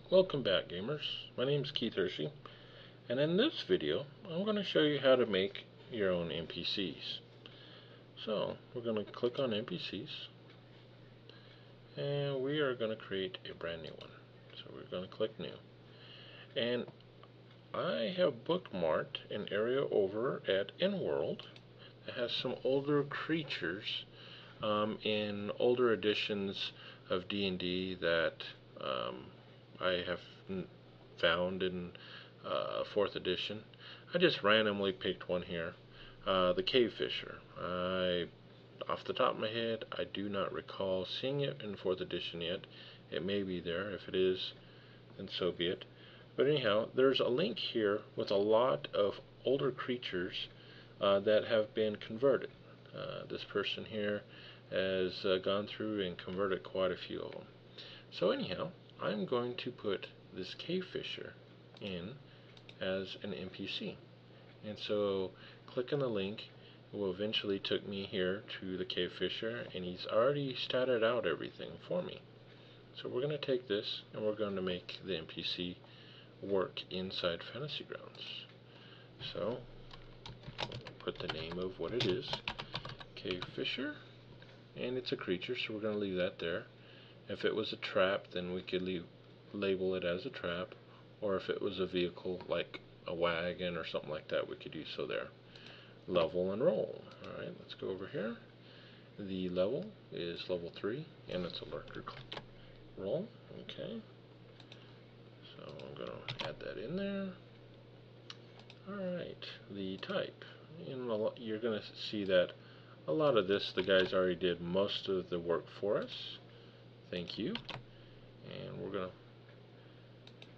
Welcome back, gamers. My name is Keith Hershey, and in this video I'm going to show you how to make your own NPCs. So we're going to click on NPCs and we are going to create a brand new one. So we're going to click new, and I have bookmarked an area over at InWorld that has some older creatures in older editions of D&D that I have found in 4th edition. I just randomly picked one here, the Cave Fisher. Off the top of my head, I do not recall seeing it in 4th edition yet. It may be there. If it is, then so be it. But anyhow, there's a link here with a lot of older creatures that have been converted. This person here has gone through and converted quite a few of them. So anyhow, I'm going to put this Cave Fisher in as an NPC. And so click on the link. It will eventually take me here to the Cave Fisher, and he's already statted out everything for me. So we're going to take this and we're going to make the NPC work inside Fantasy Grounds. So put the name of what it is, Cave Fisher, and it's a creature, so we're going to leave that there. If it was a trap, then we could label it as a trap, or if it was a vehicle like a wagon or something like that, we could use so there. Level and roll. Alright, let's go over here. The level is level 3, and it's a lurker roll. Okay, so I'm going to add that in there. Alright, the type. You're going to see that a lot of this, the guys already did most of the work for us. Thank you. And we're going to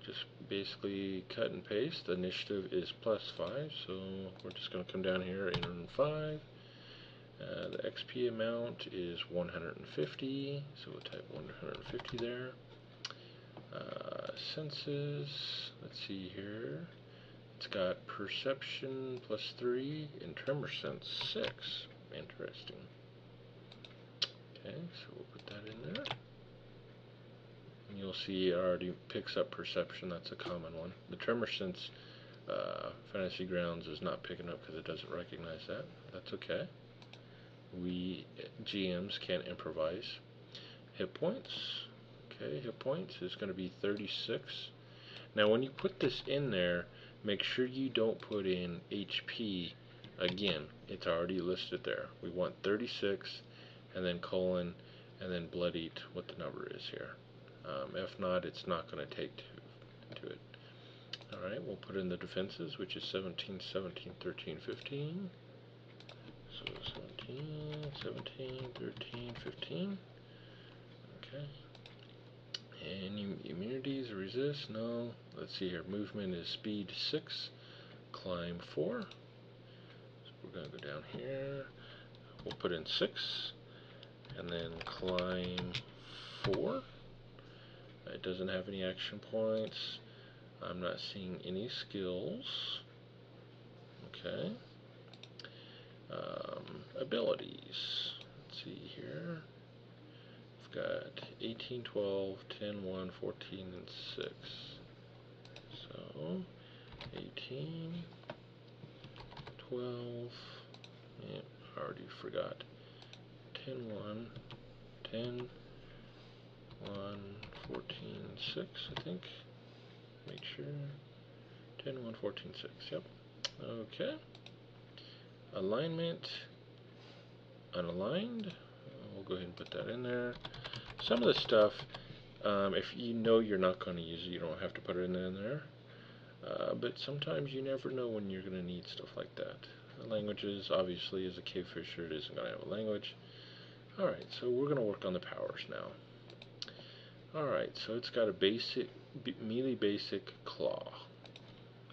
just basically cut and paste. The initiative is +5, so we're just going to come down here and earn 5. The XP amount is 150, so we'll type 150 there. Senses, let's see here. It's got perception +3 and tremor sense 6. Interesting. Okay, so we'll put that in there. And you'll see it already picks up perception. That's a common one. The tremor sense Fantasy Grounds is not picking up because it doesn't recognize that. That's okay. We GMs can improvise. Hit points. Okay, hit points is going to be 36. Now when you put this in there, make sure you don't put in HP again. It's already listed there. We want 36 and then colon and then bloodied what the number is here. If not, it's not going to take to it. Alright, we'll put in the defenses, which is 17, 17, 13, 15. So 17, 17, 13, 15. Okay. And immunities, resist, no. Let's see here. Movement is speed 6, climb 4. So we're going to go down here. We'll put in 6, and then climb 4. It doesn't have any action points. I'm not seeing any skills. Okay. Abilities. Let's see here. We've got 18, 12, 10, 1, 14, and 6. So 18, 12, yeah, I already forgot. 10, 1, 10, 1, 14, 6, I think. Make sure. 10, 1, 14, 6. Yep. Okay. Alignment. Unaligned. We'll go ahead and put that in there. Some of the stuff, if you know you're not going to use it, you don't have to put it in there. But sometimes you never know when you're going to need stuff like that. Languages, obviously, as a Cave Fisher, it isn't going to have a language. Alright, so we're going to work on the powers now. Alright, so it's got a basic, melee basic claw.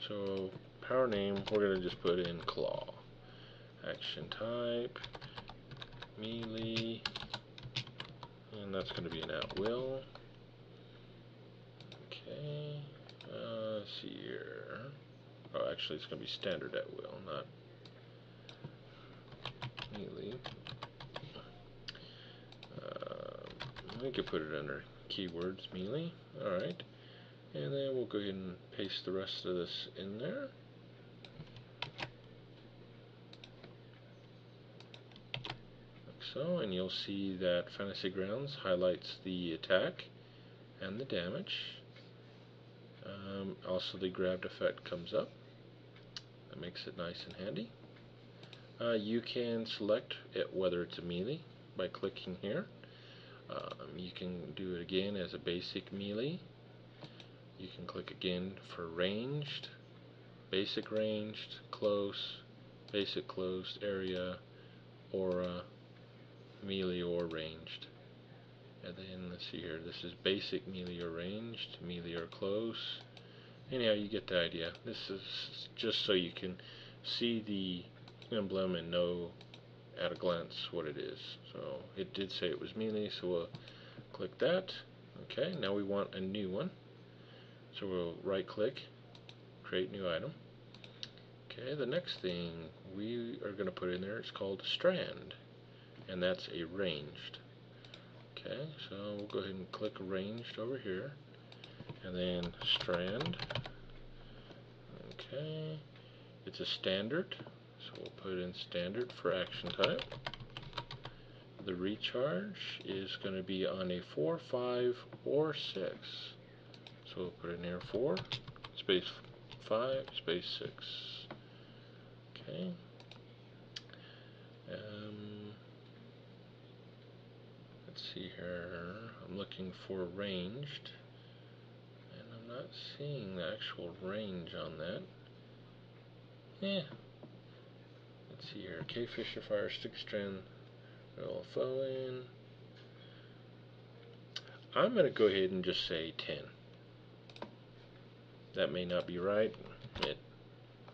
So, power name, we're going to just put in claw. Action type, melee, and that's going to be an at will. Okay, let's see here. Oh, actually, it's going to be standard at will, not melee. We could put it under keywords, melee. Alright. And then we'll go ahead and paste the rest of this in there. Like so, and you'll see that Fantasy Grounds highlights the attack and the damage. Also the grabbed effect comes up. That makes it nice and handy. You can select it whether it's a melee by clicking here. You can do it again as a basic melee. You can click again for ranged, basic ranged, close, basic closed, area, aura, melee or ranged. And then let's see here, this is basic, melee or ranged, melee or close. Anyhow, you get the idea. This is just so you can see the emblem and know at a glance what it is. So it did say it was melee, so we'll click that. Okay, now we want a new one. So we'll right click, create new item. Okay, the next thing we are going to put in there is called strand, and that's a ranged. Okay, so we'll go ahead and click ranged over here, and then strand. Okay, it's a standard, so we'll put in standard for action type. The recharge is going to be on a 4, 5, or 6. So we'll put in here 4, space 5, space 6. Okay. Let's see here. I'm looking for ranged, and I'm not seeing the actual range on that. Let's see here. K-Fisher Fire Stick Strand. Roll a foe in. I'm going to go ahead and just say 10. That may not be right.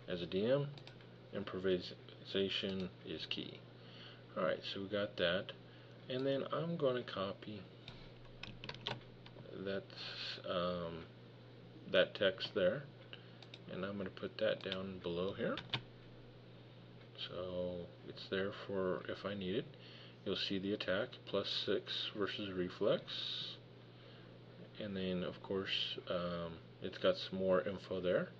As a DM, improvisation is key. Alright, so we got that. And then I'm going to copy that text there, and I'm going to put that down below here. So it's there for if I need it. You'll see the attack +6 versus reflex, and then of course it's got some more info there.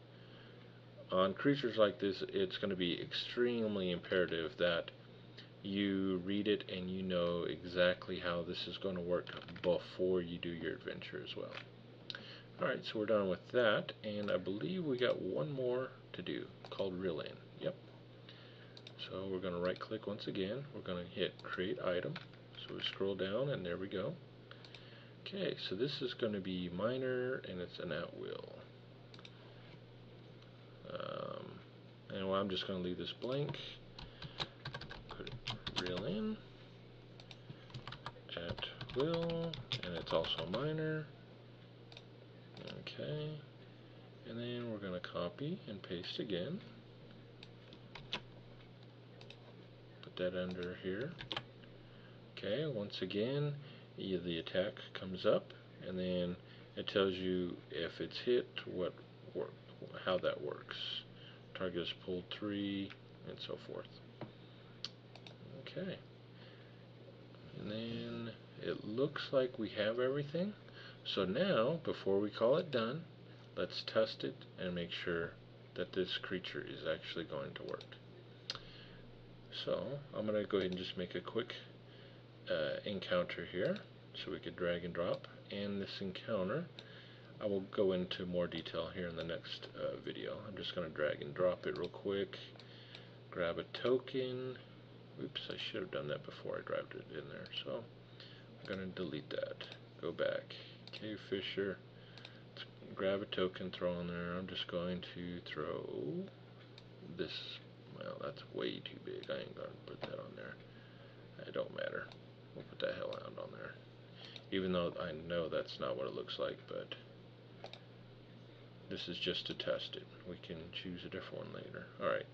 On creatures like this, it's going to be extremely imperative that you read it and you know exactly how this is going to work before you do your adventure as well. Alright, so we're done with that, and I believe we got one more to do called reel in. Yep. So we're going to right click once again. We're going to hit create item. So we scroll down, and there we go. Okay, so this is going to be minor, and it's an at will. And I'm just going to leave this blank. Put reel in at will, and it's also minor. Okay, and then we're going to copy and paste again. Put that under here. Okay, once again, the attack comes up, and then it tells you if it's hit, how that works. Target is pulled 3, and so forth. Okay, and then it looks like we have everything. So now, before we call it done, let's test it and make sure that this creature is actually going to work. So I'm going to go ahead and just make a quick encounter here, so we could drag and drop. And this encounter, I will go into more detail here in the next video. I'm just going to drag and drop it real quick, grab a token. Oops, I should have done that before I dropped it in there. So I'm going to delete that. Go back. K-Fisher. Grab a token, throw in there. I'm just going to throw this. Well, that's way too big. I ain't going to put that on there. It don't matter. We'll put that Hellhound on there. Even though I know that's not what it looks like, but this is just to test it. We can choose a different one later. Alright,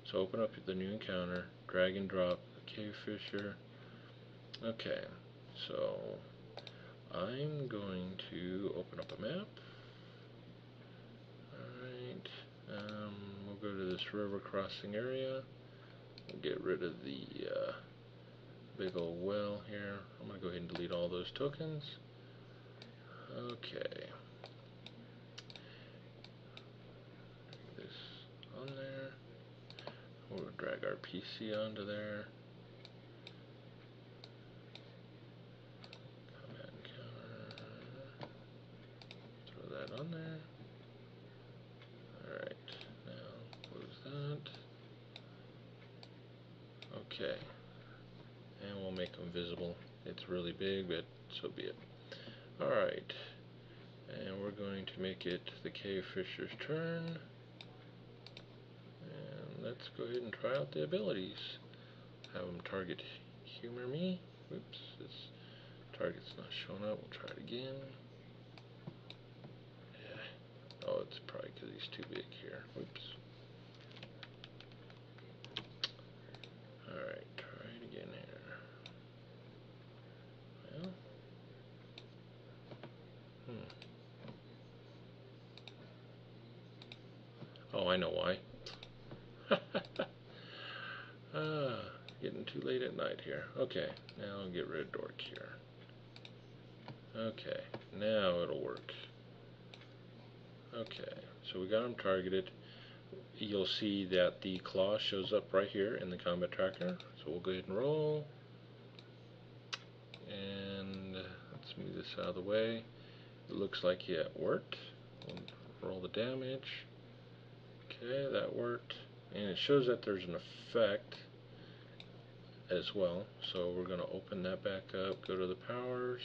so open up the new encounter, drag and drop the K-Fisher. Okay, so I'm going to open up a map. Alright, we'll go to this river crossing area. We'll get rid of the big old well here. I'm going to go ahead and delete all those tokens. Okay. drag our PC onto there. Combat encounter. Throw that on there. Alright, now close that. Okay. And we'll make them visible. It's really big, but so be it. Alright. And we're going to make it the Cave Fisher's turn. And let's go ahead and try out the abilities. Have them target humor me. Oops, this target's not showing up. We'll try it again. Yeah. Oh, it's probably because he's too big here. Oops. Alright, try it again here. Well. Oh, I know why. Getting too late at night here. Okay, now I'll get rid of Dork here. Okay, now it'll work. Okay, so we got him targeted. You'll see that the claw shows up right here in the combat tracker. So we'll go ahead and roll. And let's move this out of the way. It looks like it worked. We'll roll the damage. Okay, that worked. And it shows that there's an effect as well. So we're going to open that back up, go to the powers.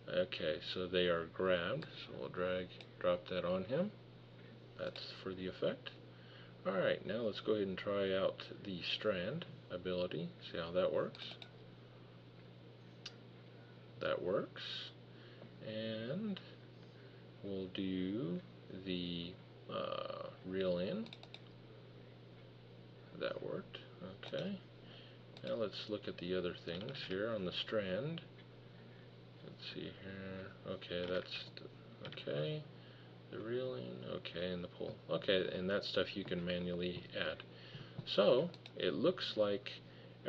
Okay, so they are grabbed. So we'll drop that on him. That's for the effect. Alright, now let's go ahead and try out the strand ability. See how that works. That works. And we'll do the reel in. That worked. Okay. Now let's look at the other things here on the strand. Let's see here. Okay, that's okay. The reeling, okay, and the pull. Okay, and that stuff you can manually add. So it looks like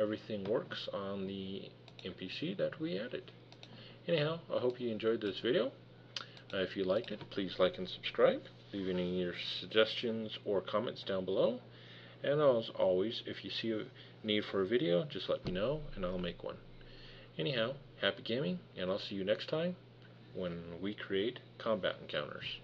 everything works on the NPC that we added. Anyhow, I hope you enjoyed this video. If you liked it, please like and subscribe. Leave any of your suggestions or comments down below. And as always, if you see a need for a video, just let me know and I'll make one. Anyhow, happy gaming, and I'll see you next time when we create combat encounters.